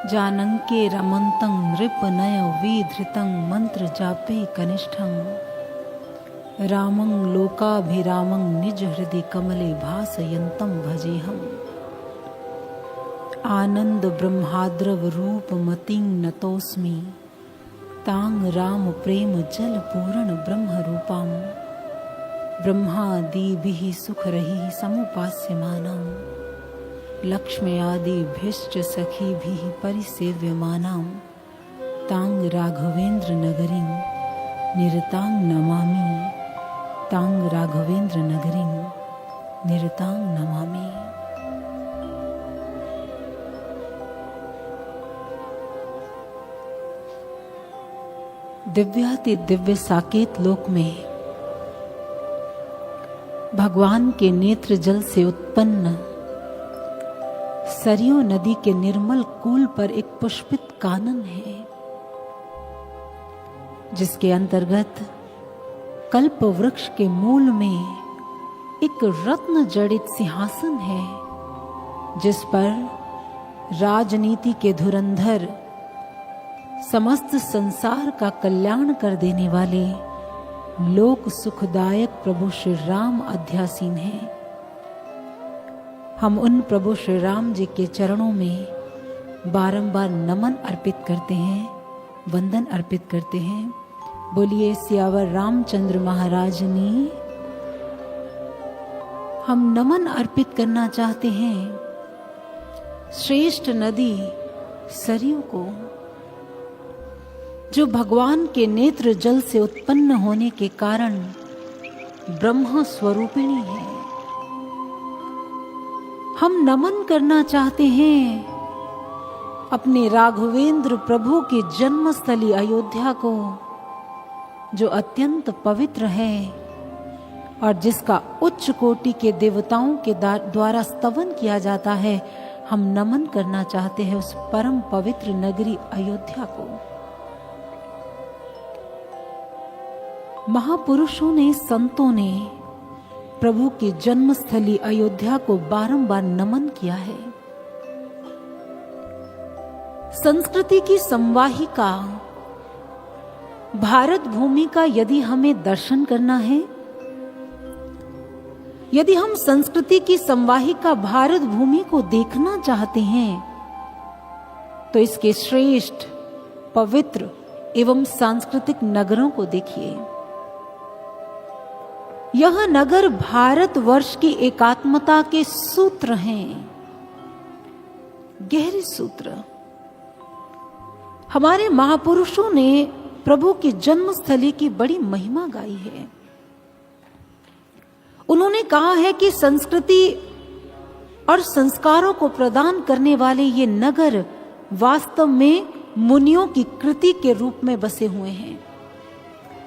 जानंके रमन्तं नृपनय विधृतं मंत्र जापे कनिष्ठं रामं लोकाभिरामं निज हृदय कमले भासयन्तं भजेहम्। आनंद ब्रह्माद्रव रूप मतिं नतोस्मि तां राम प्रेम जल पूर्ण ब्रह्म रूपां ब्रह्मादिभिः सुख रही समुपास्यमानां लक्ष्म्यादिभिश्च सखीभिः परिसेव्यमानां तां राघवेन्द्र नगरीं निरतां नमामि तां राघवेन्द्र नगरीं निरतां नमामि। दिव्याति दिव्य साकेत लोक में भगवान के नेत्र जल से उत्पन्न सरयू नदी के निर्मल कूल पर एक पुष्पित कानन है, जिसके अंतर्गत कल्प वृक्ष के मूल में एक रत्न जड़ित सिंहासन है, जिस पर राजनीति के धुरंधर समस्त संसार का कल्याण कर देने वाले लोक सुखदायक प्रभु श्री राम अध्यासीन हैं। हम उन प्रभु श्री राम जी के चरणों में बारंबार नमन अर्पित करते हैं, वंदन अर्पित करते हैं। बोलिए सियावर रामचंद्र महाराज ने। हम नमन अर्पित करना चाहते हैं श्रेष्ठ नदी सरयू को, जो भगवान के नेत्र जल से उत्पन्न होने के कारण ब्रह्म स्वरूपिणी है। हम नमन करना चाहते हैं अपने राघवेंद्र प्रभु की जन्मस्थली अयोध्या को, जो अत्यंत पवित्र है और जिसका उच्च कोटि के देवताओं के द्वारा स्तवन किया जाता है। हम नमन करना चाहते हैं उस परम पवित्र नगरी अयोध्या को। महापुरुषों ने, संतों ने प्रभु की जन्मस्थली अयोध्या को बारंबार नमन किया है। संस्कृति की संवाहिका भारत भूमि का यदि हमें दर्शन करना है, यदि हम संस्कृति की संवाहिका भारत भूमि को देखना चाहते हैं, तो इसके श्रेष्ठ, पवित्र एवं सांस्कृतिक नगरों को देखिए। यह नगर भारतवर्ष की एकात्मता के सूत्र हैं, गहरे सूत्र। हमारे महापुरुषों ने प्रभु की जन्मस्थली की बड़ी महिमा गाई है। उन्होंने कहा है कि संस्कृति और संस्कारों को प्रदान करने वाले ये नगर वास्तव में मुनियों की कृति के रूप में बसे हुए हैं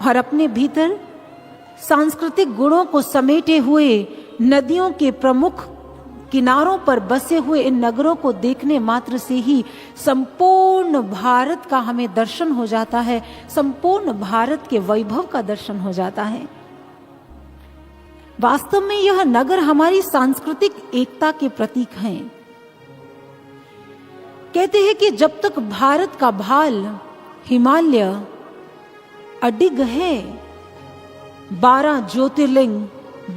और अपने भीतर सांस्कृतिक गुणों को समेटे हुए नदियों के प्रमुख किनारों पर बसे हुए इन नगरों को देखने मात्र से ही संपूर्ण भारत का हमें दर्शन हो जाता है, संपूर्ण भारत के वैभव का दर्शन हो जाता है। वास्तव में यह नगर हमारी सांस्कृतिक एकता के प्रतीक हैं। कहते हैं कि जब तक भारत का भाल हिमालय अडिग है, 12 ज्योतिर्लिंग,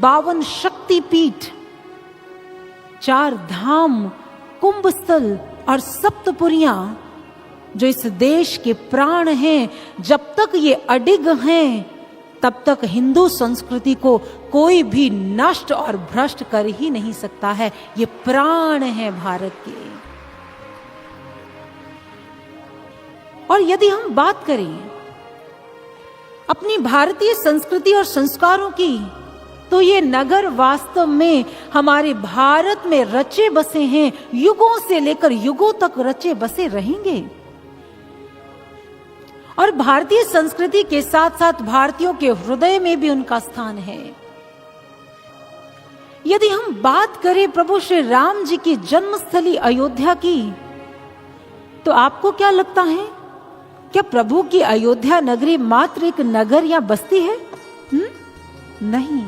52 शक्तिपीठ, 4 धाम, कुंभ स्थल और सप्तपुरियां जो इस देश के प्राण हैं, जब तक ये अडिग हैं, तब तक हिंदू संस्कृति को कोई भी नष्ट और भ्रष्ट कर ही नहीं सकता है। ये प्राण है भारत के। और यदि हम बात करें अपनी भारतीय संस्कृति और संस्कारों की, तो ये नगर वास्तव में हमारे भारत में रचे बसे हैं, युगों से लेकर युगों तक रचे बसे रहेंगे। और भारतीय संस्कृति के साथ साथ भारतीयों के हृदय में भी उनका स्थान है। यदि हम बात करें प्रभु श्री राम जी की जन्मस्थली अयोध्या की, तो आपको क्या लगता है, क्या प्रभु की अयोध्या नगरी मात्र एक नगर या बस्ती है? नहीं,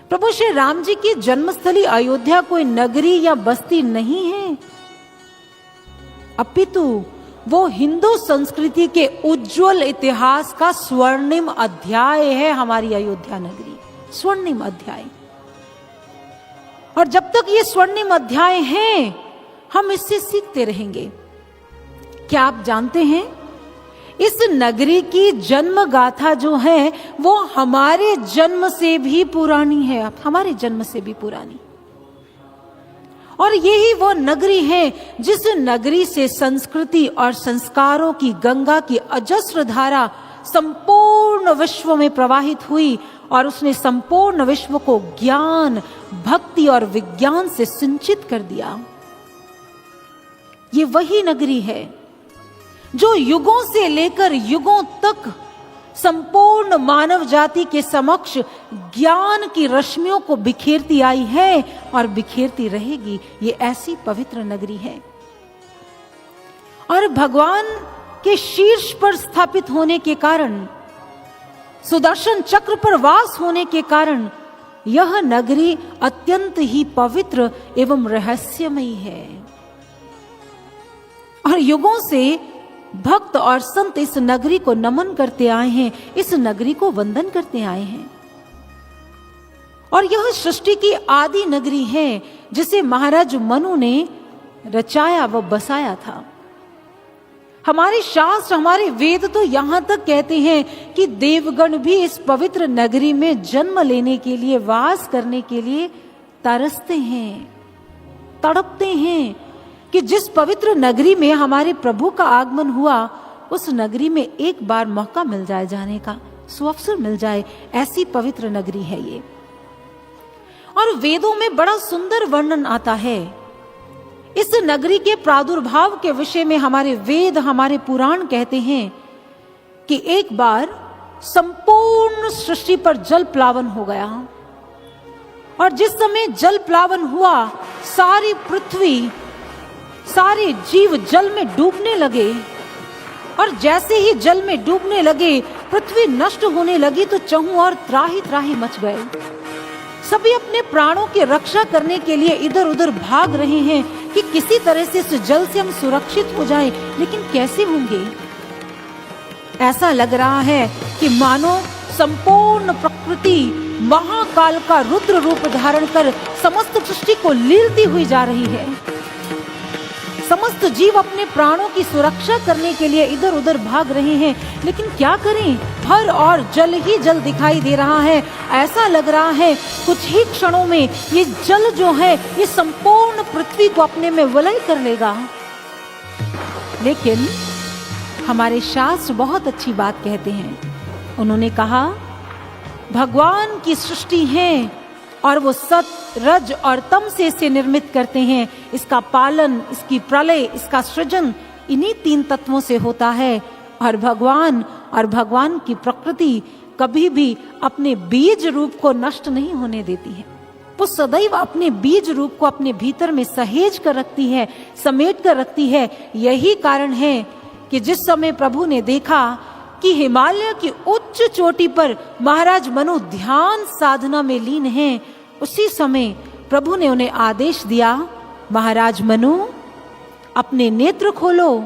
प्रभु श्री राम जी की जन्मस्थली अयोध्या कोई नगरी या बस्ती नहीं है। अपितु वो हिंदू संस्कृति के उज्जवल इतिहास का स्वर्णिम अध्याय है हमारी अयोध्या नगरी, स्वर्णिम अध्याय। और जब तक ये स्वर्णिम अध्याय है, हम इससे सीखते रहेंगे। क्या आप जानते हैं, इस नगरी की जन्म गाथा जो है वो हमारे जन्म से भी पुरानी है, हमारे जन्म से भी पुरानी। और यही वो नगरी है जिस नगरी से संस्कृति और संस्कारों की गंगा की अजस्र धारा संपूर्ण विश्व में प्रवाहित हुई और उसने संपूर्ण विश्व को ज्ञान, भक्ति और विज्ञान से सिंचित कर दिया। ये वही नगरी है जो युगों से लेकर युगों तक संपूर्ण मानव जाति के समक्ष ज्ञान की रश्मियों को बिखेरती आई है और बिखेरती रहेगी। ये ऐसी पवित्र नगरी है। और भगवान के शीर्ष पर स्थापित होने के कारण, सुदर्शन चक्र पर वास होने के कारण यह नगरी अत्यंत ही पवित्र एवं रहस्यमयी है। और युगों से भक्त और संत इस नगरी को नमन करते आए हैं, इस नगरी को वंदन करते आए हैं। और यह सृष्टि की आदि नगरी है जिसे महाराज मनु ने रचाया व बसाया था। हमारे शास्त्र, हमारे वेद तो यहां तक कहते हैं कि देवगण भी इस पवित्र नगरी में जन्म लेने के लिए, वास करने के लिए तरसते हैं, तड़पते हैं कि जिस पवित्र नगरी में हमारे प्रभु का आगमन हुआ, उस नगरी में एक बार मौका मिल जाए जाने का, सुअवसर मिल जाए। ऐसी पवित्र नगरी है ये। और वेदों में बड़ा सुंदर वर्णन आता है इस नगरी के प्रादुर्भाव के विषय में। हमारे वेद, हमारे पुराण कहते हैं कि एक बार संपूर्ण सृष्टि पर जल प्लावन हो गया। और जिस समय जल प्लावन हुआ, सारी पृथ्वी, सारे जीव जल में डूबने लगे। और जैसे ही जल में डूबने लगे, पृथ्वी नष्ट होने लगी, तो चहुं और त्राही त्राही मच गए। सभी अपने प्राणों की रक्षा करने के लिए इधर उधर भाग रहे हैं कि किसी तरह से इस जल से हम सुरक्षित हो जाएं, लेकिन कैसे होंगे? ऐसा लग रहा है कि मानो संपूर्ण प्रकृति महाकाल का रुद्र रूप धारण कर समस्त सृष्टि को लीलती हुई जा रही है। समस्त जीव अपने प्राणों की सुरक्षा करने के लिए इधर उधर भाग रहे हैं, लेकिन क्या करें? हर और जल ही जल दिखाई दे रहा है। ऐसा लग रहा है कुछ ही क्षणों में ये जल जो है ये संपूर्ण पृथ्वी को अपने में विलय कर लेगा। लेकिन हमारे शास्त्र बहुत अच्छी बात कहते हैं। उन्होंने कहा, भगवान की सृष्टि है और वो सत, रज और तम से इसे निर्मित करते हैं। इसका पालन, इसकी प्रलय, इसका सृजन इन्हीं तीन तत्वों से होता है। और भगवान की प्रकृति कभी भी अपने बीज रूप को नष्ट नहीं होने देती है। वो सदैव अपने बीज रूप को अपने भीतर में सहेज कर रखती है, समेट कर रखती है। यही कारण है कि जिस समय प्रभु ने देखा कि हिमालय की उच्च चोटी पर महाराज मनु ध्यान साधना में लीन हैं, उसी समय प्रभु ने उन्हें आदेश दिया, महाराज मनु अपने नेत्र खोलो,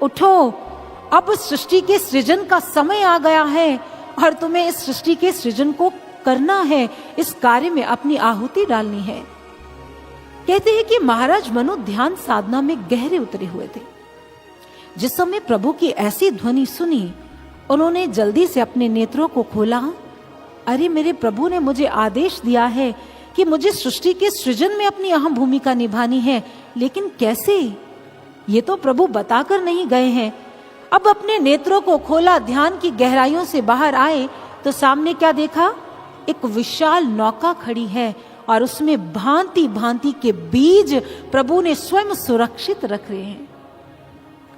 उठो, अब सृष्टि के सृजन का समय आ गया है और तुम्हें इस सृष्टि के सृजन को करना है, इस कार्य में अपनी आहुति डालनी है। कहते हैं कि महाराज मनु ध्यान साधना में गहरे उतरे हुए थे। जिस समय प्रभु की ऐसी ध्वनि सुनी, उन्होंने जल्दी से अपने नेत्रों को खोला। अरे, मेरे प्रभु ने मुझे आदेश दिया है कि मुझे सृष्टि के सृजन में अपनी अहम भूमिका निभानी है, लेकिन कैसे? ये तो प्रभु बताकर नहीं गए हैं। अब अपने नेत्रों को खोला, ध्यान की गहराइयों से बाहर आए तो सामने क्या देखा? एक विशाल नौका खड़ी है और उसमें भांति भांति के बीज प्रभु ने स्वयं सुरक्षित रख रहे हैं।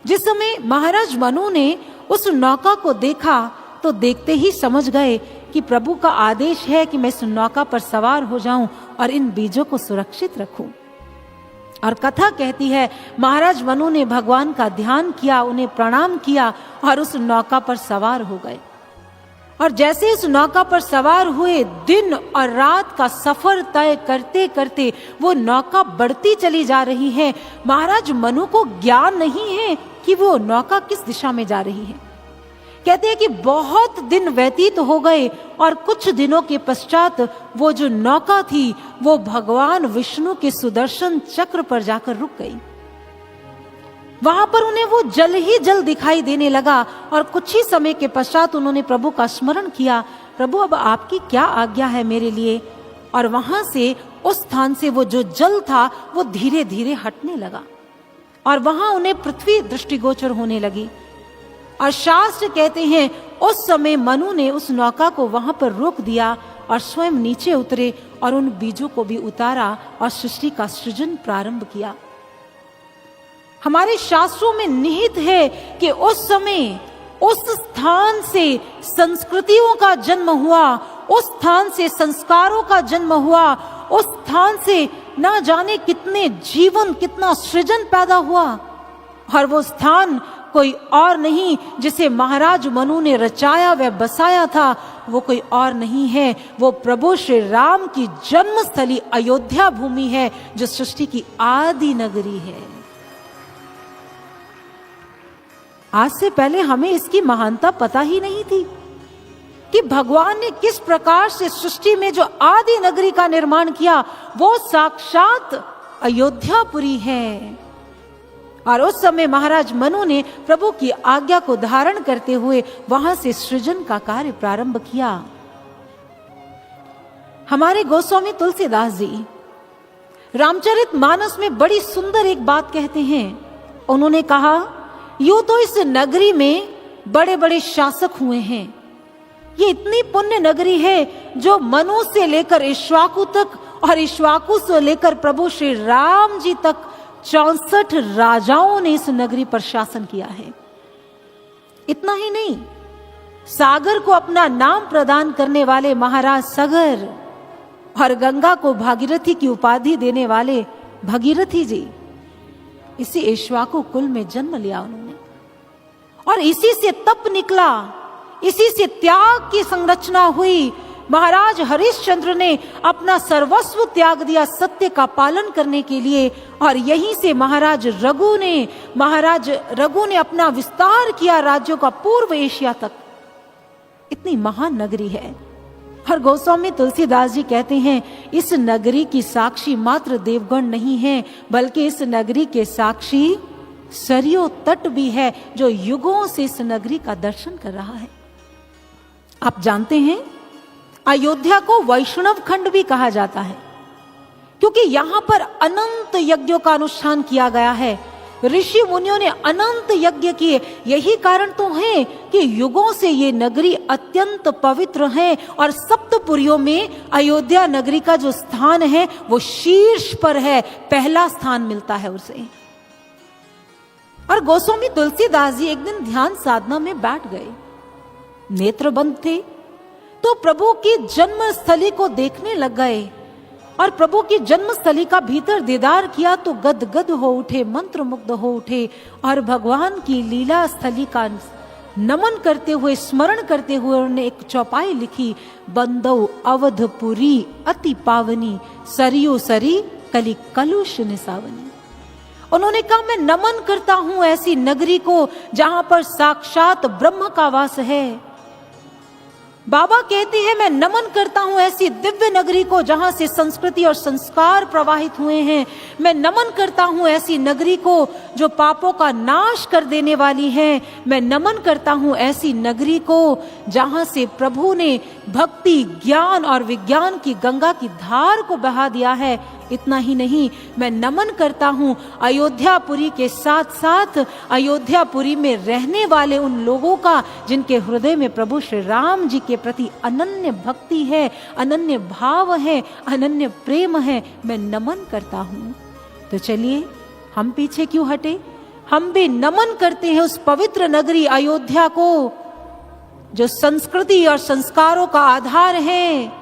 जिस समय महाराज मनु ने उस नौका को देखा तो देखते ही समझ गए कि प्रभु का आदेश है कि मैं इस नौका पर सवार हो जाऊं और इन बीजों को सुरक्षित रखूं। और कथा कहती है, महाराज मनु ने भगवान का ध्यान किया, उन्हें प्रणाम किया और उस नौका पर सवार हो गए। और जैसे इस नौका पर सवार हुए, दिन और रात का सफर तय करते करते वो नौका बढ़ती चली जा रही है। महाराज मनु को ज्ञान नहीं कि वो नौका किस दिशा में जा रही है। कहते हैं कि बहुत दिन व्यतीत हो गए और कुछ दिनों के पश्चात वो जो नौका थी वो भगवान विष्णु के सुदर्शन चक्र पर जाकर रुक गई। वहां पर उन्हें वो जल ही जल दिखाई देने लगा और कुछ ही समय के पश्चात उन्होंने प्रभु का स्मरण किया, प्रभु अब आपकी क्या आज्ञा है मेरे लिए। और वहां से उस स्थान से वो जो जल था वो धीरे धीरे हटने लगा और वहां उन्हें पृथ्वी दृष्टिगोचर होने लगी। और शास्त्र कहते हैं उस समय मनु ने उस नौका को वहां पर रोक दिया और स्वयं नीचे उतरे और उन बीजों को भी उतारा और सृष्टि का सृजन प्रारंभ किया। हमारे शास्त्रों में निहित है कि उस समय उस स्थान से संस्कृतियों का जन्म हुआ, उस स्थान से संस्कारों का जन्म हुआ, उस स्थान से ना जाने कितने जीवन, कितना सृजन पैदा हुआ। और वो स्थान कोई और नहीं जिसे महाराज मनु ने रचाया व बसाया था, वो कोई और नहीं है, वो प्रभु श्री राम की जन्मस्थली अयोध्या भूमि है जो सृष्टि की आदि नगरी है। आज से पहले हमें इसकी महानता पता ही नहीं थी कि भगवान ने किस प्रकार से सृष्टि में जो आदि नगरी का निर्माण किया वो साक्षात अयोध्यापुरी है। और उस समय महाराज मनु ने प्रभु की आज्ञा को धारण करते हुए वहां से सृजन का कार्य प्रारंभ किया। हमारे गोस्वामी तुलसीदास जी रामचरितमानस में बड़ी सुंदर एक बात कहते हैं। उन्होंने कहा, यूं तो इस नगरी में बड़े बड़े शासक हुए हैं, ये इतनी पुण्य नगरी है जो मनु से लेकर इक्ष्वाकु तक और इक्ष्वाकु से लेकर प्रभु श्री राम जी तक 64 राजाओं ने इस नगरी पर शासन किया है। इतना ही नहीं, सागर को अपना नाम प्रदान करने वाले महाराज सगर और गंगा को भागीरथी की उपाधि देने वाले भगीरथी जी, इसी इक्ष्वाकु कुल में जन्म लिया उन्होंने और इसी से तप निकला, इसी से त्याग की संरचना हुई। महाराज हरिश्चंद्र ने अपना सर्वस्व त्याग दिया सत्य का पालन करने के लिए और यहीं से महाराज रघु ने अपना विस्तार किया राज्यों का पूर्व एशिया तक। इतनी महान नगरी है। और गोस्वामी तुलसीदास जी कहते हैं, इस नगरी की साक्षी मात्र देवगण नहीं है, बल्कि इस नगरी के साक्षी सरयू तट भी है जो युगों से इस नगरी का दर्शन कर रहा है। आप जानते हैं अयोध्या को वैष्णव खंड भी कहा जाता है क्योंकि यहां पर अनंत यज्ञों का अनुष्ठान किया गया है। ऋषि मुनियों ने अनंत यज्ञ किए। यही कारण तो है कि युगों से ये नगरी अत्यंत पवित्र है और सप्तपुरियों में अयोध्या नगरी का जो स्थान है वो शीर्ष पर है, पहला स्थान मिलता है उसे। और गोस्वामी तुलसीदास जी एक दिन ध्यान साधना में बैठ गए, नेत्र बंद थे, तो प्रभु की जन्मस्थली को देखने लग गए और प्रभु की जन्मस्थली का भीतर दीदार किया तो गदगद हो उठे, मंत्रमुग्ध हो उठे और भगवान की लीला स्थली का नमन करते हुए, स्मरण करते हुए उन्होंने एक चौपाई लिखी, बंदौ अवधपुरी अति पावनी सरयू सरी कली कलुष निसावनी। उन्होंने कहा, मैं नमन करता हूं ऐसी नगरी को जहां पर साक्षात ब्रह्म का वास है। बाबा कहते हैं, मैं नमन करता हूं ऐसी दिव्य नगरी को जहां से संस्कृति और संस्कार प्रवाहित हुए हैं। मैं नमन करता हूं ऐसी नगरी को जो पापों का नाश कर देने वाली है। मैं नमन करता हूं ऐसी नगरी को जहां से प्रभु ने भक्ति, ज्ञान और विज्ञान की गंगा की धार को बहा दिया है। इतना ही नहीं, मैं नमन करता हूं अयोध्यापुरी के साथ साथ अयोध्यापुरी में रहने वाले उन लोगों का जिनके हृदय में प्रभु श्री राम जी के प्रति अनन्य भक्ति है, अनन्य भाव है, अनन्य प्रेम है। मैं नमन करता हूं। तो चलिए हम पीछे क्यों हटे, हम भी नमन करते हैं उस पवित्र नगरी अयोध्या को जो संस्कृति और संस्कारों का आधार है,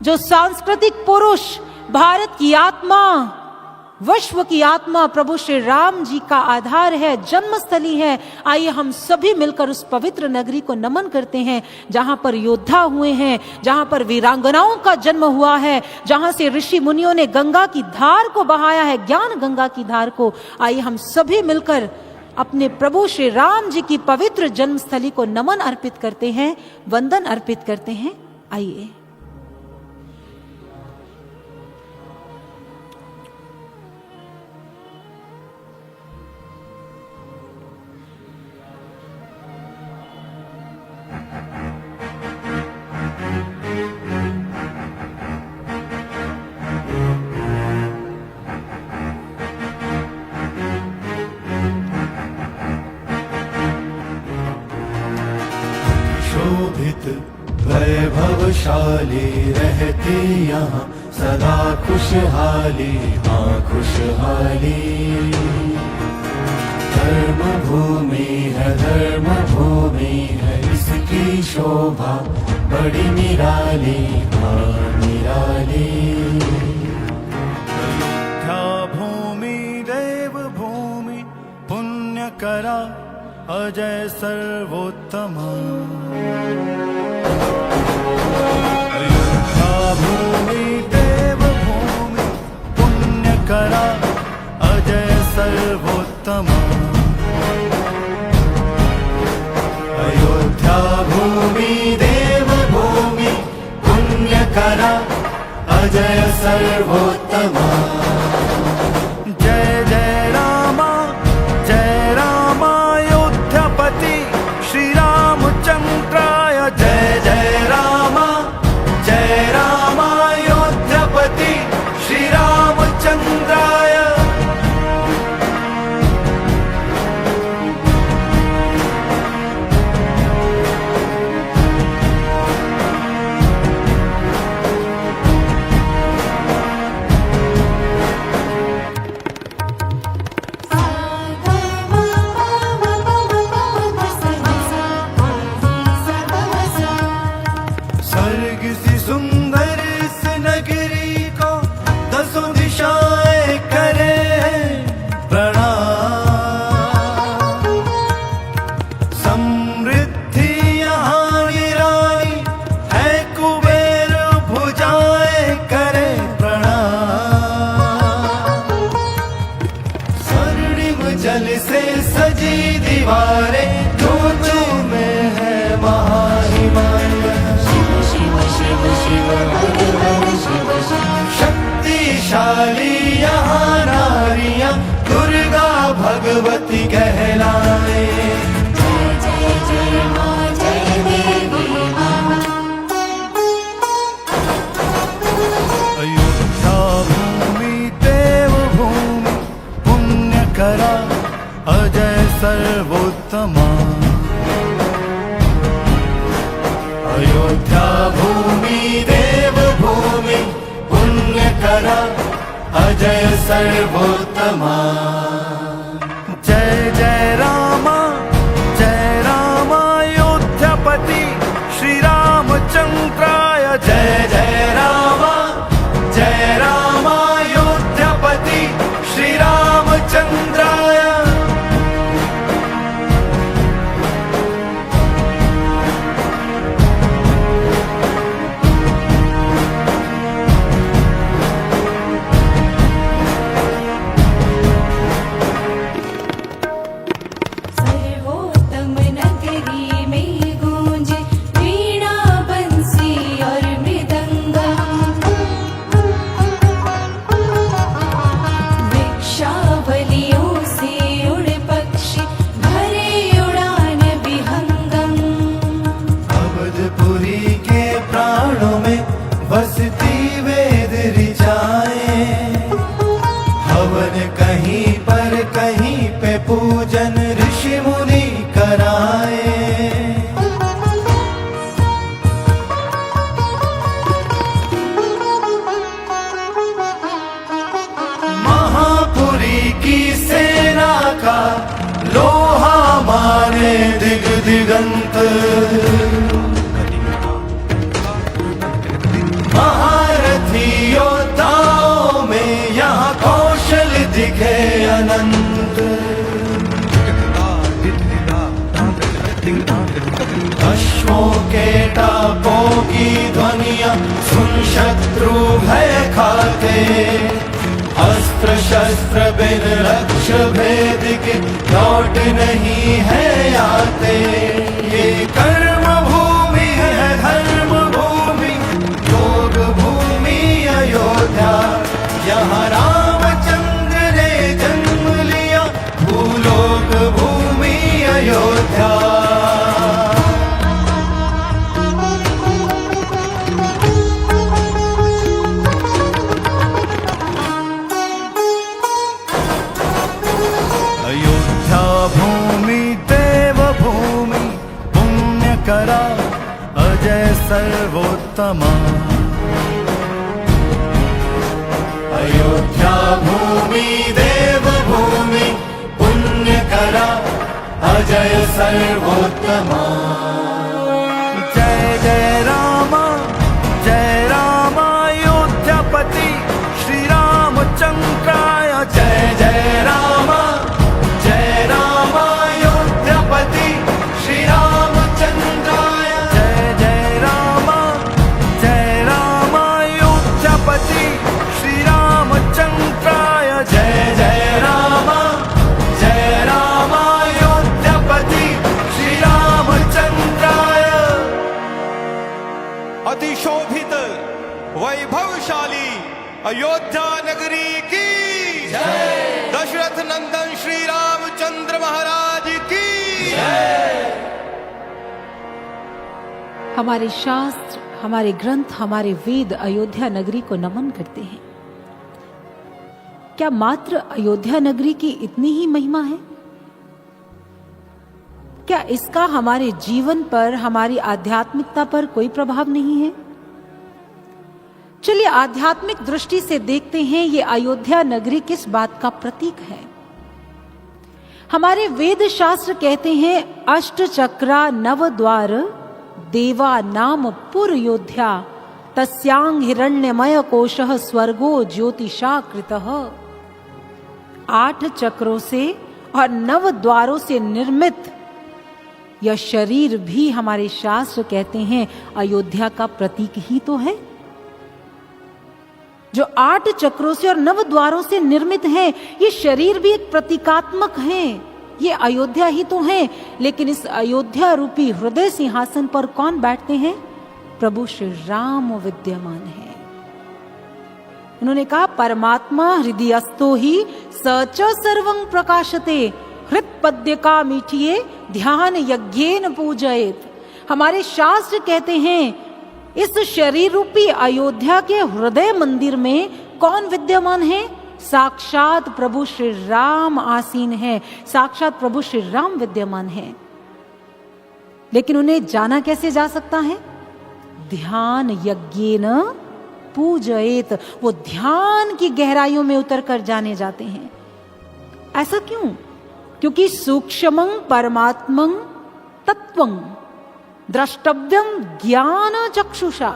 जो सांस्कृतिक पुरुष, भारत की आत्मा, विश्व की आत्मा प्रभु श्री राम जी का आधार है, जन्मस्थली है। आइए हम सभी मिलकर उस पवित्र नगरी को नमन करते हैं जहां पर योद्धा हुए हैं, जहां पर वीरांगनाओं का जन्म हुआ है, जहां से ऋषि मुनियों ने गंगा की धार को बहाया है, ज्ञान गंगा की धार को। आइए हम सभी मिलकर अपने प्रभु श्री राम जी की पवित्र जन्मस्थली को नमन अर्पित करते हैं, वंदन अर्पित करते हैं। आइए। शोभित वैभवशाली रहती यहाँ सदा खुशहाली, हाँ खुशहाली। धर्म भूमि है इसकी शोभा बड़ी निराली, हाँ निराली। अयोध्या भूमि देव भूमि पुण्य करा अजय सर्वोत्तमा। अयोध्या भूमि देव भूमि पुण्य करा अजय सर्वोत्तमा। अयोध्या भूमि देव भूमि पुण्य करा अजय सर्वोत्तमा। जय जय रामा जय रामा श्री रामचंद्राय। जय जय रामा अयोध्यापति श्री रामचंद्राय। स्वर्ग सी सुंदर इस नगरी को दसों दिशाएं करे प्रणाम। समृद्धि यहाँ निराली है, कुबेर भुजाएं करे प्रणाम। स्वर्णिम जल से सजी दीवारें धूचू में है महाहिमालय। शक्तिशाली यहाँ नारियां दुर्गा भगवती कहलाए। जय जय जय मां जय देवी मां। अयोध्या भूमि देव भूमि पुण्य करा अजय सर्वोत्तमा। अयोध्या भूमि देव भूमि पुण्य करा अजय सर्वोत्तमा। जय जय रामा अयोध्यापति श्री रामचंद्राय। जय जय रामा अयोध्यापति श्री रामचंद्राय। बसती वेद ऋचाएं, हवन कहीं पर कहीं पे पूजन ऋषि मुनि कराए। महापुरी की सेना का लोहा मारे दिग दिगंत। महारथी योद्धाओं में यहाँ कौशल दिखे अनंत। अश्वों के टापों की ध्वनियाँ सुन शत्रु भय खाते। अस्त्र शस्त्र बिन लक्ष्य भेद के लौट नहीं है आते। ये कर्म भूमि है धर्म भूमि योग भूमि अयोध्या। यहाँ रामचंद्र ने जन्म लिया भूलोक भूमि अयोध्या। अयोध्या भूमि देव भूमि पुण्य करा अजय सर्वोत्तमा। अयोध्या भूमि देव भूमि पुण्य करा अजय सर्वोत्तमा। जय जय राम अयोध्यापति श्री रामचंद्राय। जय जय राम अयोध्यापति श्री रामचंद्राय। जय जय राम अयोध्यापति श्री रामचंद्राय। जय जय राम अयोध्यापति श्री रामचंद्राय। अतिशोभित वैभवशाली अयोध्या नगरी की जय। दशरथ नंदन श्री रामचंद्र महाराज की जय। हमारे शास्त्र, हमारे ग्रंथ, हमारे वेद अयोध्या नगरी को नमन करते हैं। क्या मात्र अयोध्या नगरी की इतनी ही महिमा है? क्या इसका हमारे जीवन पर, हमारी आध्यात्मिकता पर कोई प्रभाव नहीं है? चलिए आध्यात्मिक दृष्टि से देखते हैं ये अयोध्या नगरी किस बात का प्रतीक है। हमारे वेद शास्त्र कहते हैं अष्ट चक्रा नव द्वार देवा नाम पुर योध्या तस्यांग हिरण्यमय कोशः स्वर्गो ज्योतिषाकृतः। 8 चक्रों से और 9 द्वारों से निर्मित यह शरीर भी हमारे शास्त्र कहते हैं अयोध्या का प्रतीक ही तो है। जो 8 चक्रों से और 9 द्वारों से निर्मित है, ये शरीर भी एक प्रतीकात्मक है। ये अयोध्या ही तो है। लेकिन इस अयोध्या रूपी हृदय सिंहासन पर कौन बैठते हैं? प्रभु श्री राम विद्यमान है। उन्होंने कहा परमात्मा हृदयस्थो ही सच सर्वं प्रकाशते हृत्पद्य का मीठिए ध्यान यज्ञेन पूजयेत। हमारे शास्त्र कहते हैं इस शरीर रूपी अयोध्या के हृदय मंदिर में कौन विद्यमान है? साक्षात प्रभु श्री राम आसीन है, साक्षात प्रभु श्री राम विद्यमान है। लेकिन उन्हें जाना कैसे जा सकता है? ध्यान यज्ञेन पूजयेत। वो ध्यान की गहराइयों में उतरकर जाने जाते हैं। ऐसा क्यों? क्योंकि सूक्ष्मं परमात्मं तत्वं द्रष्टव्यम ज्ञान चक्षुषा।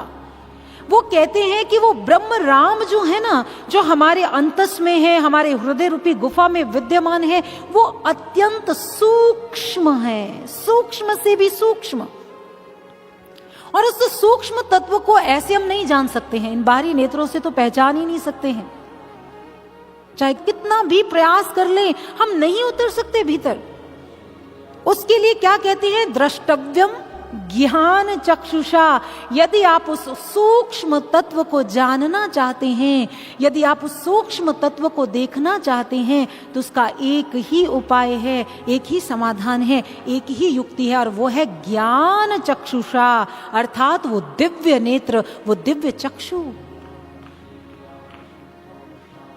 वो कहते हैं कि वो ब्रह्म राम जो है ना, जो हमारे अंतस में है, हमारे हृदय रूपी गुफा में विद्यमान है, वो अत्यंत सूक्ष्म है, सूक्ष्म से भी सूक्ष्म। और उस सूक्ष्म तत्व को ऐसे हम नहीं जान सकते हैं, इन बाहरी नेत्रों से तो पहचान ही नहीं सकते हैं। चाहे कितना भी प्रयास कर ले, हम नहीं उतर सकते भीतर। उसके लिए क्या कहते हैं? द्रष्टव्यम ज्ञान चक्षुषा। यदि आप उस सूक्ष्म तत्व को जानना चाहते हैं, यदि आप उस सूक्ष्म तत्व को देखना चाहते हैं, तो उसका एक ही उपाय है, एक ही समाधान है, एक ही युक्ति है, और वो है ज्ञान चक्षुषा, अर्थात वो दिव्य नेत्र, वो दिव्य चक्षु।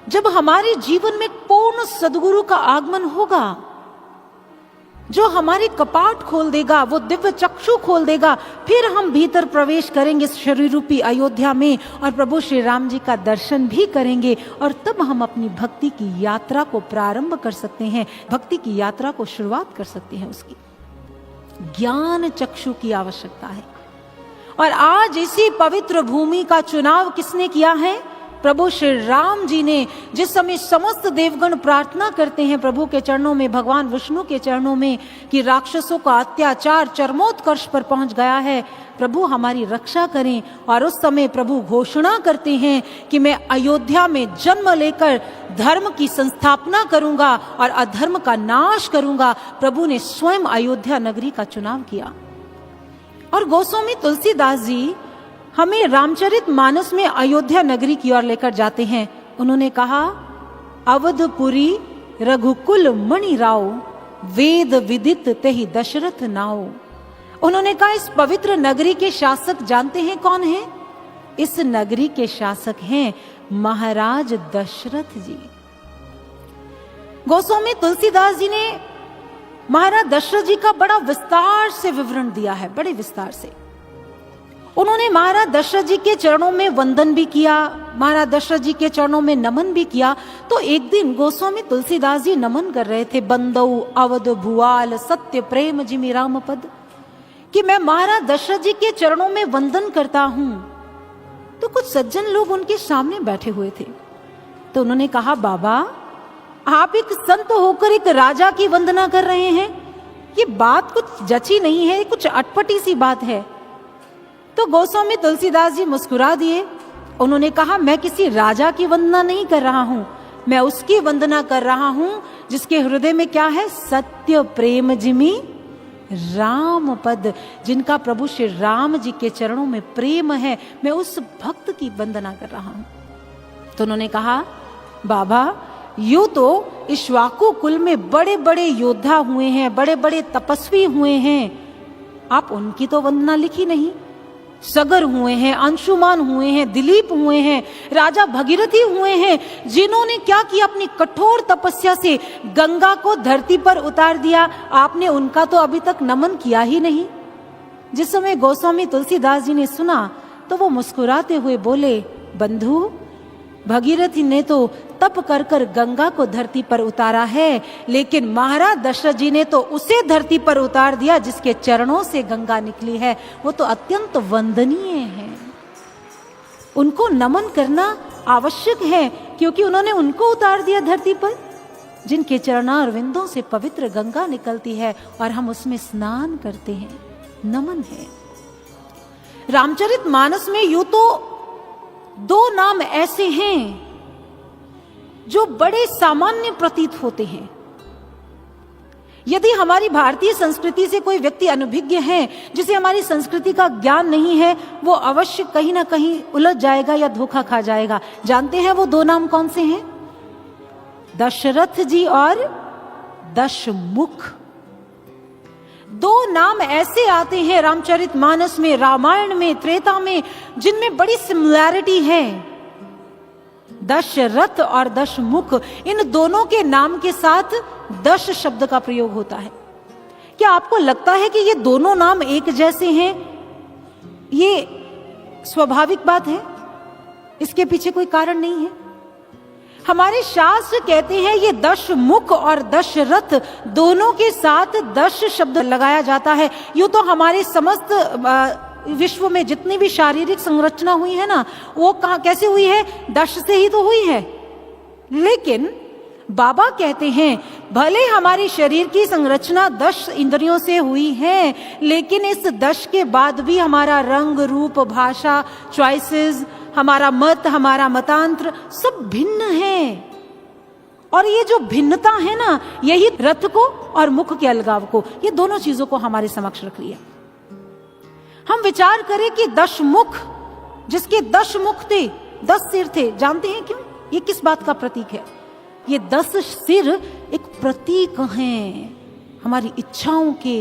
जब हमारे जीवन में पूर्ण सद्गुरु का आगमन होगा, जो हमारे कपाट खोल देगा, वो दिव्य चक्षु खोल देगा, फिर हम भीतर प्रवेश करेंगे शरीर रूपी अयोध्या में और प्रभु श्री राम जी का दर्शन भी करेंगे। और तब हम अपनी भक्ति की यात्रा को प्रारंभ कर सकते हैं, भक्ति की यात्रा को शुरुआत कर सकते हैं। उसकी ज्ञान चक्षु की आवश्यकता है। और आज इसी पवित्र भूमि का चुनाव किसने किया है? प्रभु श्री राम जी ने जिस समय समस्त देवगण प्रार्थना करते हैं प्रभु के चरणों में, भगवान विष्णु के चरणों में, कि राक्षसों का अत्याचार चरमोत्कर्ष पर पहुंच गया है, प्रभु हमारी रक्षा करें। और उस समय प्रभु घोषणा करते हैं कि मैं अयोध्या में जन्म लेकर धर्म की संस्थापना करूंगा और अधर्म का नाश करूंगा। प्रभु ने स्वयं अयोध्या नगरी का चुनाव किया। और गोस्वामी तुलसीदास जी हमें रामचरित मानस में अयोध्या नगरी की ओर लेकर जाते हैं। उन्होंने कहा, अवधपुरी रघुकुल मणि राव, वेद विदित तेहि दशरथ नाव। उन्होंने कहा, इस पवित्र नगरी के शासक जानते हैं कौन है? इस नगरी के शासक हैं महाराज दशरथ जी। गोस्वामी तुलसीदास जी ने महाराज दशरथ जी का बड़ा विस्तार से विवरण दिया है, बड़े विस्तार से। उन्होंने महाराज दशरथ जी के चरणों में वंदन भी किया, महाराज दशरथ जी के चरणों में नमन भी किया। तो एक दिन गोस्वामी तुलसीदास जी नमन कर रहे थे, बंदऊ अवध भुआल सत्य प्रेम जिमि राम पद, कि मैं महाराज दशरथ जी के चरणों में वंदन करता हूं। तो कुछ सज्जन लोग उनके सामने बैठे हुए थे। तो उन्होंने कहा, बाबा आप एक संत होकर एक राजा की वंदना कर रहे हैं, ये बात कुछ जची नहीं है, कुछ अटपटी सी बात है। तो गोस्वामी तुलसीदास जी मुस्कुरा दिए। उन्होंने कहा, मैं किसी राजा की वंदना नहीं कर रहा हूं, मैं उसकी वंदना कर रहा हूं जिसके हृदय में क्या है? सत्य प्रेम जिमि राम पद, जिनका प्रभु श्री राम जी के चरणों में प्रेम है, मैं उस भक्त की वंदना कर रहा हूं। तो उन्होंने कहा, बाबा यूं तो इक्ष्वाकु कुल में बड़े बड़े योद्धा हुए हैं, बड़े बड़े तपस्वी हुए हैं, आप उनकी तो वंदना लिखी नहीं। सगर हुए हैं, अंशुमान हुए हैं, दिलीप हुए हैं, राजा भगीरथी हुए हैं, जिन्होंने क्या किया? अपनी कठोर तपस्या से गंगा को धरती पर उतार दिया। आपने उनका तो अभी तक नमन किया ही नहीं। जिस समय गोस्वामी तुलसीदास जी ने सुना तो वो मुस्कुराते हुए बोले, बंधु भगीरथी ने तो तप कर कर गंगा को धरती पर उतारा है, लेकिन महाराज दशरथ जी ने तो उसे धरती पर उतार दिया जिसके चरणों से गंगा निकली है। वो तो अत्यंत वंदनीय है, उनको नमन करना आवश्यक है, क्योंकि उन्होंने उनको उतार दिया धरती पर जिनके चरणारविंदों से पवित्र गंगा निकलती है और हम उसमें स्नान करते हैं। नमन है। रामचरित मानस में यूं तो दो नाम ऐसे हैं जो बड़े सामान्य प्रतीत होते हैं। यदि हमारी भारतीय संस्कृति से कोई व्यक्ति अनभिज्ञ है, जिसे हमारी संस्कृति का ज्ञान नहीं है, वो अवश्य कहीं ना कहीं उलझ जाएगा या धोखा खा जाएगा। जानते हैं वो दो नाम कौन से हैं? दशरथ जी और दशमुख। दो नाम ऐसे आते हैं रामचरित मानस में, रामायण में, त्रेता में, जिनमें बड़ी सिमिलैरिटी है। दशरथ और दशमुख, इन दोनों के नाम के साथ दश शब्द का प्रयोग होता है। क्या आपको लगता है कि ये दोनों नाम एक जैसे हैं? ये स्वाभाविक बात है, इसके पीछे कोई कारण नहीं है। हमारे शास्त्र कहते हैं ये दशमुख और दशरथ दोनों के साथ दश शब्द लगाया जाता है। यूं तो हमारे समस्त विश्व में जितनी भी शारीरिक संरचना हुई है ना, वो कहां कैसे हुई है? दश से ही तो हुई है। लेकिन बाबा कहते हैं भले हमारी शरीर की संरचना 10 इंद्रियों से हुई है, लेकिन इस 10 के बाद भी हमारा रंग, रूप, भाषा, चॉइसेस, हमारा मत, हमारा मतांतर सब भिन्न है। और ये जो भिन्नता है ना, यही रथ को और मुख के अलगाव को, ये दोनों चीजों को हमारे समक्ष रख लिया। हम विचार करें कि दशमुख, जिसके 10 मुख थे, 10 सिर थे, जानते हैं क्यों? ये किस बात का प्रतीक है? ये 10 सिर एक प्रतीक हैं हमारी इच्छाओं के,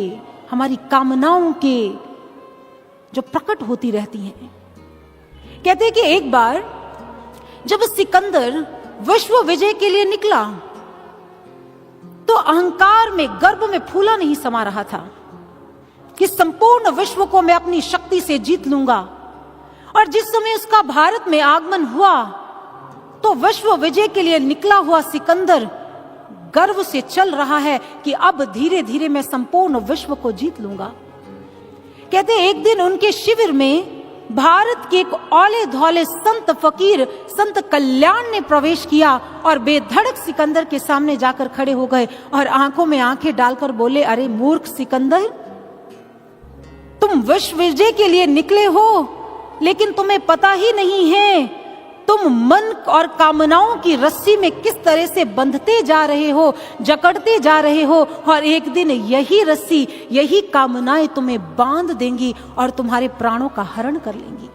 हमारी कामनाओं के, जो प्रकट होती रहती हैं। कहते हैं कि एक बार जब सिकंदर विश्व विजय के लिए निकला तो अहंकार में, गर्व में फूला नहीं समा रहा था कि संपूर्ण विश्व को मैं अपनी शक्ति से जीत लूंगा। और जिस समय उसका भारत में आगमन हुआ तो विश्व विजय के लिए निकला हुआ सिकंदर गर्व से चल रहा है कि अब धीरे धीरे मैं संपूर्ण विश्व को जीत लूंगा। कहते एक दिन उनके शिविर में भारत के एक औले धौले संत फकीर संत कल्याण ने प्रवेश किया और बेधड़क सिकंदर के सामने जाकर खड़े हो गए और आंखों में आंखें डालकर बोले, अरे मूर्ख सिकंदर, तुम विश्व विजय के लिए निकले हो, लेकिन तुम्हें पता ही नहीं है तुम मन और कामनाओं की रस्सी में किस तरह से बंधते जा रहे हो, जकड़ते जा रहे हो, और एक दिन यही रस्सी, यही कामनाएं तुम्हें बांध देंगी और तुम्हारे प्राणों का हरण कर लेंगी।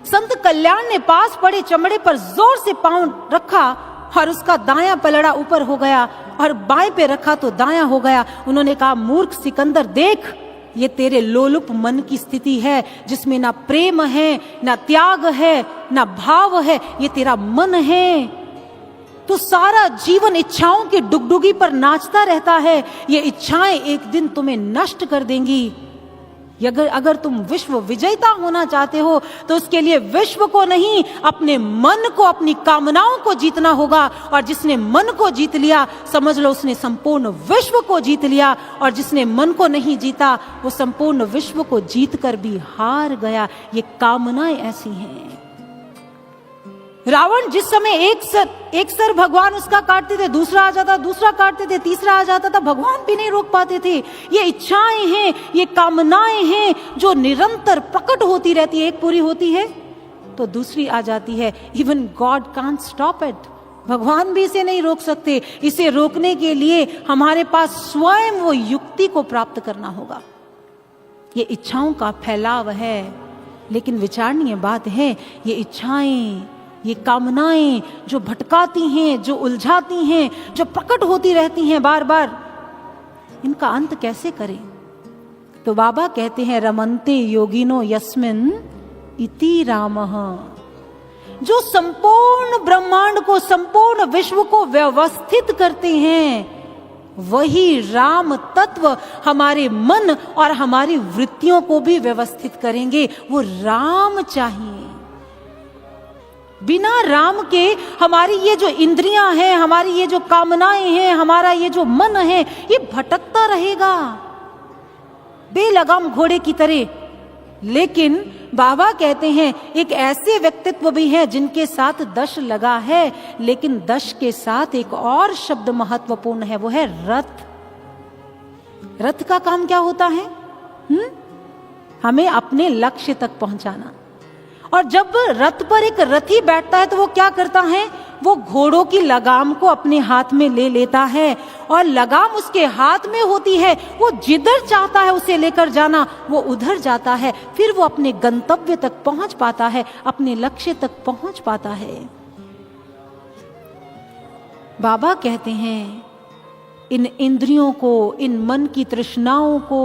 संत कल्याण ने पास पड़े चमड़े पर जोर से पांव रखा और उसका दायां पलड़ा ऊपर हो गया और बाएं पे रखा तो दायां हो गया। उन्होंने कहा, मूर्ख सिकंदर, देख, ये तेरे लोलुप मन की स्थिति है जिसमें ना प्रेम है, ना त्याग है, ना भाव है। ये तेरा मन है। तो सारा जीवन इच्छाओं की डुगडुगी पर नाचता रहता है। ये इच्छाएं एक दिन तुम्हें नष्ट कर देंगी। अगर तुम विश्व विजेता होना चाहते हो तो उसके लिए विश्व को नहीं, अपने मन को, अपनी कामनाओं को जीतना होगा। और जिसने मन को जीत लिया, समझ लो उसने संपूर्ण विश्व को जीत लिया। और जिसने मन को नहीं जीता, वो संपूर्ण विश्व को जीतकर भी हार गया। ये कामनाएं ऐसी हैं। रावण जिस समय एक सर भगवान उसका काटते थे, दूसरा आ जाता, दूसरा काटते थे, तीसरा आ जाता था, भगवान भी नहीं रोक पाते थे। ये इच्छाएं हैं, ये कामनाएं हैं जो निरंतर प्रकट होती रहती है। एक पूरी होती है तो दूसरी आ जाती है। Even God can't stop it. भगवान भी इसे नहीं रोक सकते। इसे रोकने के लिए हमारे पास स्वयं वो युक्ति को प्राप्त करना होगा। ये इच्छाओं का फैलाव है, लेकिन विचारणीय बात है, ये इच्छाएं, ये कामनाएं जो भटकाती हैं, जो उलझाती हैं, जो प्रकट होती रहती हैं बार बार, इनका अंत कैसे करें? तो बाबा कहते हैं, रमन्ते योगिनो यस्मिन इति रामः। जो संपूर्ण ब्रह्मांड को, संपूर्ण विश्व को व्यवस्थित करते हैं, वही राम तत्व हमारे मन और हमारी वृत्तियों को भी व्यवस्थित करेंगे। वो राम चाहिए। बिना राम के हमारी ये जो इंद्रियां हैं, हमारी ये जो कामनाएं हैं, हमारा ये जो मन है, ये भटकता रहेगा बेलगाम घोड़े की तरह। लेकिन बाबा कहते हैं, एक ऐसे व्यक्तित्व भी है जिनके साथ दश लगा है, लेकिन दश के साथ एक और शब्द महत्वपूर्ण है, वो है रथ। रथ का काम क्या होता है? हमें अपने लक्ष्य तक पहुंचाना। और जब रथ पर एक रथी बैठता है तो वो क्या करता है? वो घोड़ों की लगाम को अपने हाथ में ले लेता है और लगाम उसके हाथ में होती है। वो जिधर चाहता है उसे लेकर जाना, वो उधर जाता है। फिर वो अपने गंतव्य तक पहुंच पाता है, अपने लक्ष्य तक पहुंच पाता है। बाबा कहते हैं, इन इंद्रियों को, इन मन की तृष्णाओं को,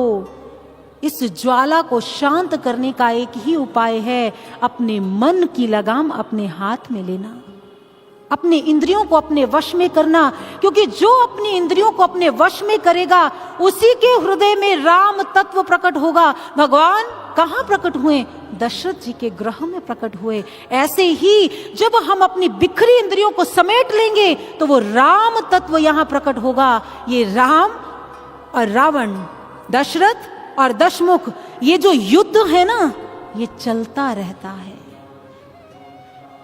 इस ज्वाला को शांत करने का एक ही उपाय है, अपने मन की लगाम अपने हाथ में लेना, अपने इंद्रियों को अपने वश में करना। क्योंकि जो अपनी इंद्रियों को अपने वश में करेगा, उसी के हृदय में राम तत्व प्रकट होगा। भगवान कहाँ प्रकट हुए? दशरथ जी के गृह में प्रकट हुए। ऐसे ही जब हम अपनी बिखरी इंद्रियों को समेट लेंगे तो वो राम तत्व यहाँ प्रकट होगा। ये राम और रावण, दशरथ और दशमुख, ये जो युद्ध है ना, ये चलता रहता है।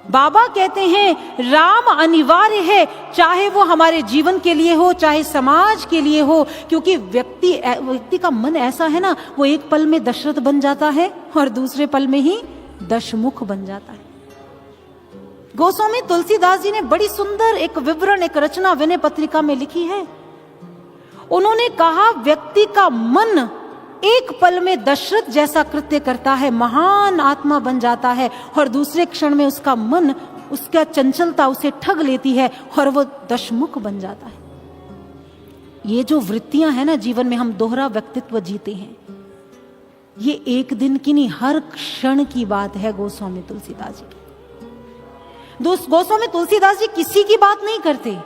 बाबा कहते हैं, राम अनिवार्य है, चाहे वो हमारे जीवन के लिए हो, चाहे समाज के लिए हो। क्योंकि व्यक्ति का मन ऐसा है ना, वो एक पल में दशरथ बन जाता है और दूसरे पल में ही दशमुख बन जाता है। गोस्वामी तुलसीदास जी ने बड़ी सुंदर एक विवरण, एक रचना विनय पत्रिका में लिखी है। उन्होंने कहा, व्यक्ति का मन एक पल में दशरथ जैसा कृत्य करता है, महान आत्मा बन जाता है, और दूसरे क्षण में उसका मन, उसका चंचलता उसे ठग लेती है और वो दशमुख बन जाता है। ये जो वृत्तियां हैं ना जीवन में, हम दोहरा व्यक्तित्व जीते हैं, ये एक दिन की नहीं, हर क्षण की बात है गोस्वामी तुलसीदास जी की। गोस्वामी तुलसीदास जी किसी की बात नहीं करते।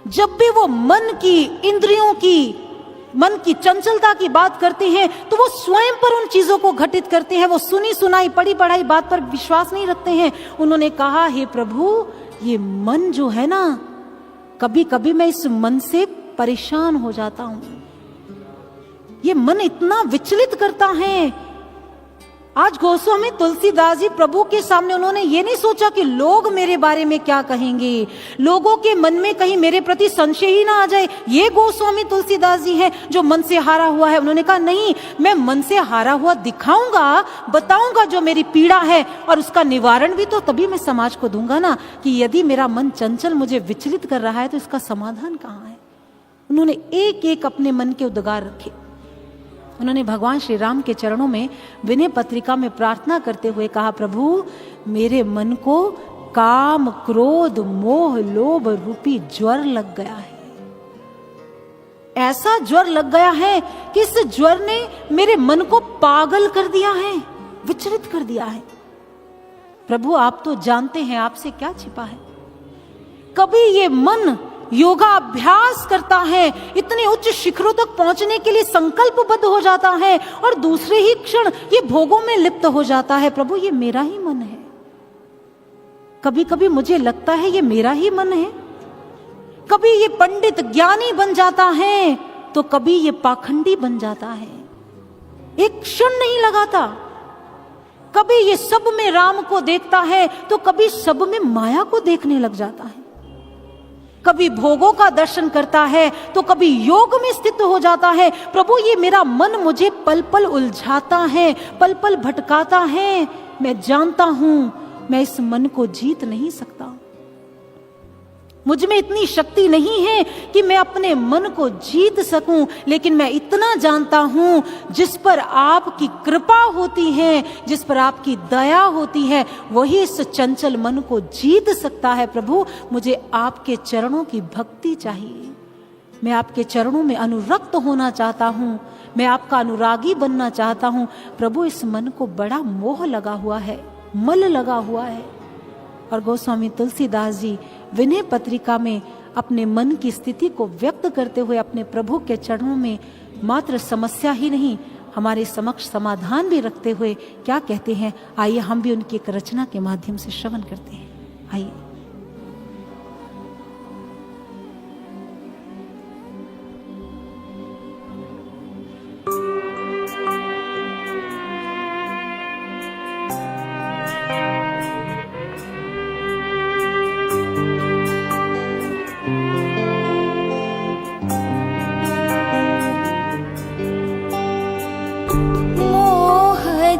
जब भी वो मन की, इंद्रियों की, मन की चंचलता की बात करते हैं तो वो स्वयं पर उन चीजों को घटित करते हैं। वो सुनी सुनाई, पढ़ी पढ़ाई बात पर विश्वास नहीं रखते हैं। उन्होंने कहा, हे प्रभु, ये मन जो है ना, कभी कभी मैं इस मन से परेशान हो जाता हूं। ये मन इतना विचलित करता है आज गोस्वामी तुलसीदास जी प्रभु के सामने उन्होंने ये नहीं सोचा कि लोग मेरे बारे में क्या कहेंगे, लोगों के मन में कहीं मेरे प्रति संशय ही ना आ जाए। ये गोस्वामी तुलसीदास जी हैं जो मन से हारा हुआ है। उन्होंने कहा नहीं, मैं मन से हारा हुआ दिखाऊंगा, बताऊंगा जो मेरी पीड़ा है, और उसका निवारण भी तो तभी मैं समाज को दूंगा ना, कि यदि मेरा मन चंचल मुझे विचलित कर रहा है तो इसका समाधान कहाँ है। उन्होंने एक एक अपने मन के उद्गार रखे। उन्होंने भगवान श्री राम के चरणों में विनय पत्रिका में प्रार्थना करते हुए कहा, प्रभु मेरे मन को काम क्रोध मोह लोभ रूपी ज्वर लग गया है। ऐसा ज्वर लग गया है कि इस ज्वर ने मेरे मन को पागल कर दिया है, विचलित कर दिया है। प्रभु आप तो जानते हैं आपसे क्या छिपा है। कभी ये मन योगाभ्यास करता है, इतने उच्च शिखरों तक पहुंचने के लिए संकल्पबद्ध हो जाता है, और दूसरे ही क्षण ये भोगों में लिप्त हो जाता है। प्रभु ये मेरा ही मन है। कभी कभी मुझे लगता है ये मेरा ही मन है। कभी ये पंडित ज्ञानी बन जाता है तो कभी ये पाखंडी बन जाता है, एक क्षण नहीं लगाता। कभी ये सब में राम को देखता है तो कभी सब में माया को देखने लग जाता है। कभी भोगों का दर्शन करता है तो कभी योग में स्थित हो जाता है। प्रभु ये मेरा मन मुझे पल पल उलझाता है, पल पल भटकाता है। मैं जानता हूं मैं इस मन को जीत नहीं सकता। मुझ में इतनी शक्ति नहीं है कि मैं अपने मन को जीत सकूं, लेकिन मैं इतना जानता हूं जिस पर आपकी कृपा होती है, जिस पर आपकी दया होती है, वही इस चंचल मन को जीत सकता है। प्रभु मुझे आपके चरणों की भक्ति चाहिए। मैं आपके चरणों में अनुरक्त होना चाहता हूं, मैं आपका अनुरागी बनना चाहता हूं। प्रभु इस मन को बड़ा मोह लगा हुआ है, मल लगा हुआ है। और गोस्वामी तुलसीदास जी विनय पत्रिका में अपने मन की स्थिति को व्यक्त करते हुए अपने प्रभु के चरणों में मात्र समस्या ही नहीं, हमारे समक्ष समाधान भी रखते हुए क्या कहते हैं, आइए हम भी उनकी एक रचना के माध्यम से श्रवण करते हैं। आइए।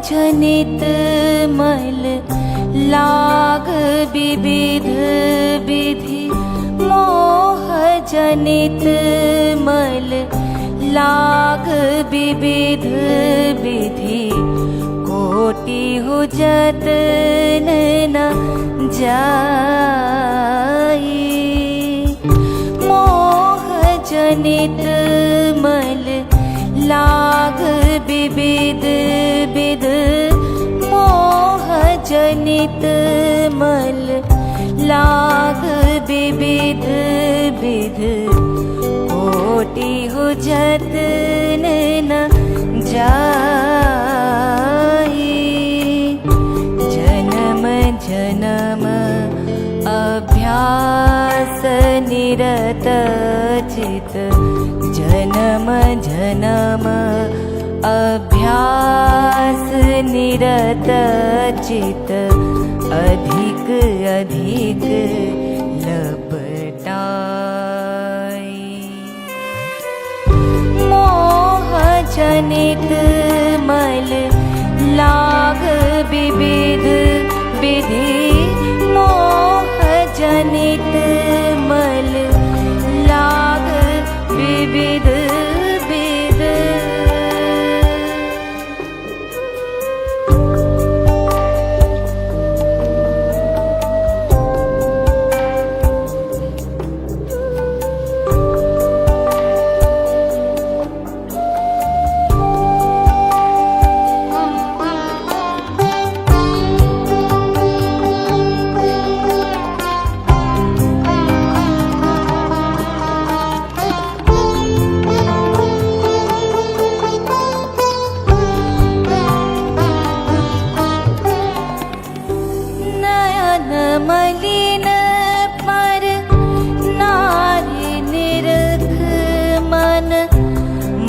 जनित मल लाग विविध विधि, मोह जनित मल लाग विविध विधि, कोटि हो जतन न जाई। मोह जनित मल लाग विविध विध, मोह जनित मल लाग विविध विध, कोटि हो जतन न जाई। जन्म जन्म अभ्यास निरत चित, जन्म जन्म अभ्यास निरत चित, अधिक अधिक लपटाई। मोह जनित मल लाग विविध विधि, मोह जनित मल लाग विविध विध। मलिन पर नारी निरख मन,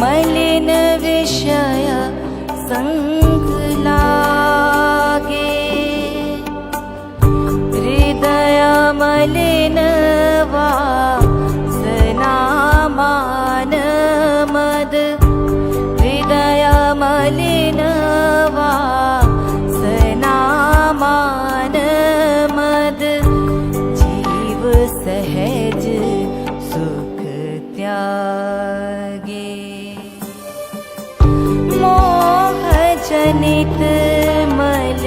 मलिन विषय संग ला। मद हृदय मलिन वासनामान मद जीव सहज सुख त्यागे मोह जनित मल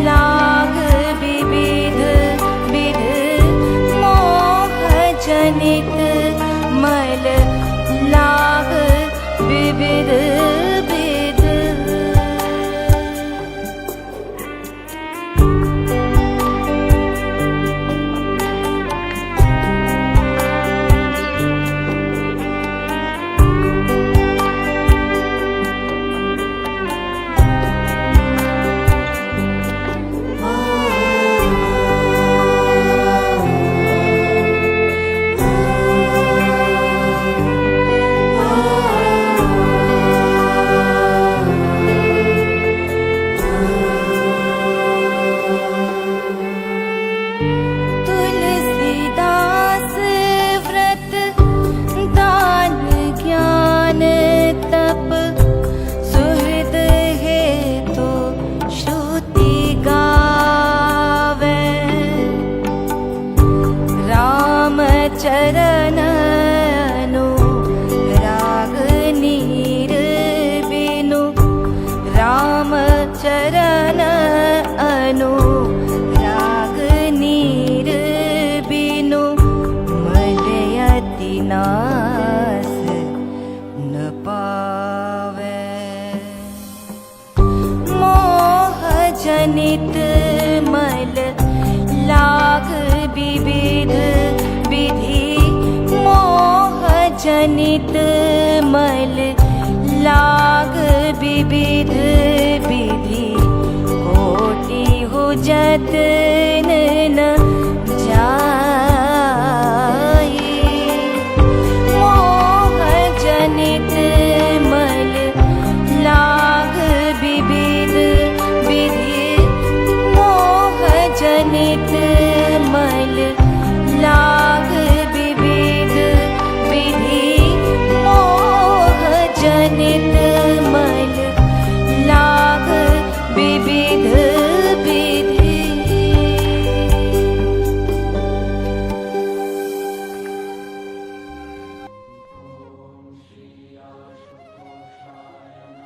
लाग विविध विध मोह जनित मल लाग विविध विध तुलसीदास व्रत दान ज्ञान तप सुहृद हेतु श्रुति गावे राम चरण अनुराग नीर बिनु राम चरण अनुराग नीर बिनु मलयति नास न पावे मोह जनित मल लाग विविध विधि मोह जनित मल लाग विविध विधि कोटि हो जतन न जाए मोह जनित मल लाग विविध विधि मोह जनित मल लाग विविध विधि मोह जनित